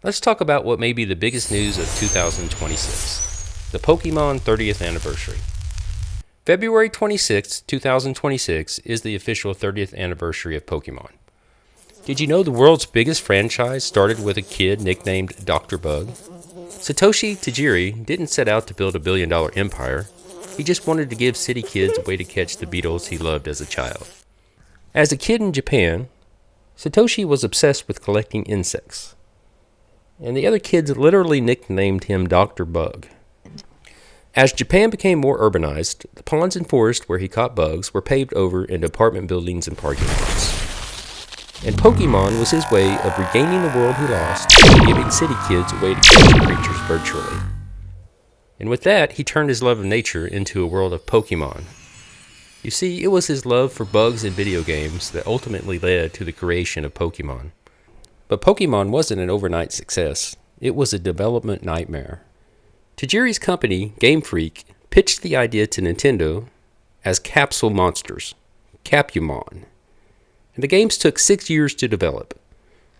Let's talk about what may be the biggest news of 2026, the Pokémon 30th anniversary. February 26, 2026 is the official 30th anniversary of Pokémon. Did you know the world's biggest franchise started with a kid nicknamed Dr. Bug? Satoshi Tajiri didn't set out to build a billion-dollar empire. He just wanted to give city kids a way to catch the beetles he loved as a child. As a kid in Japan, Satoshi was obsessed with collecting insects, and the other kids literally nicknamed him Dr. Bug. As Japan became more urbanized, the ponds and forests where he caught bugs were paved over into apartment buildings and parking lots. And Pokémon was his way of regaining the world he lost and giving city kids a way to catch creatures virtually. And with that, he turned his love of nature into a world of Pokémon. You see, it was his love for bugs and video games that ultimately led to the creation of Pokémon. But Pokémon wasn't an overnight success. It was a development nightmare. Tajiri's company, Game Freak, pitched the idea to Nintendo as Capsule Monsters, Capumon. And the games took 6 years to develop.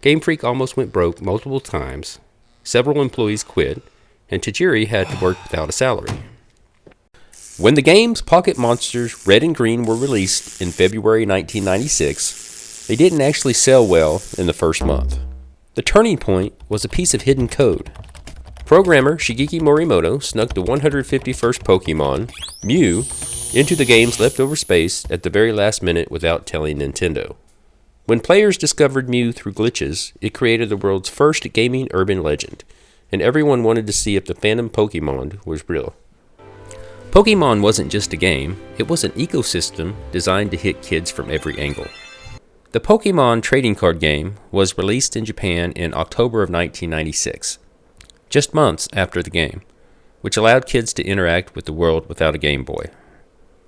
Game Freak almost went broke multiple times. Several employees quit, and Tajiri had to work without a salary. When the games Pocket Monsters Red and Green were released in February 1996, they didn't actually sell well in the first month. The turning point was a piece of hidden code. Programmer Shigeki Morimoto snuck the 151st Pokémon, Mew, into the game's leftover space at the very last minute without telling Nintendo. When players discovered Mew through glitches, it created the world's first gaming urban legend, and everyone wanted to see if the Phantom Pokémon was real. Pokémon wasn't just a game, it was an ecosystem designed to hit kids from every angle. The Pokémon trading card game was released in Japan in October of 1996, just months after the game, which allowed kids to interact with the world without a Game Boy.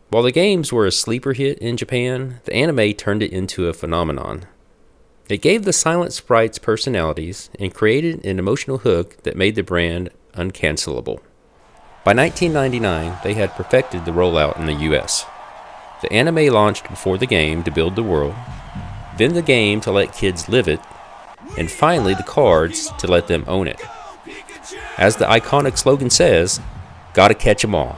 While the games were a sleeper hit in Japan, the anime turned it into a phenomenon. It gave the silent sprites personalities and created an emotional hook that made the brand uncancelable. By 1999, they had perfected the rollout in the US. The anime launched before the game to build the world, then the game to let kids live it, and finally the cards to let them own it. As the iconic slogan says, "Gotta catch 'em all."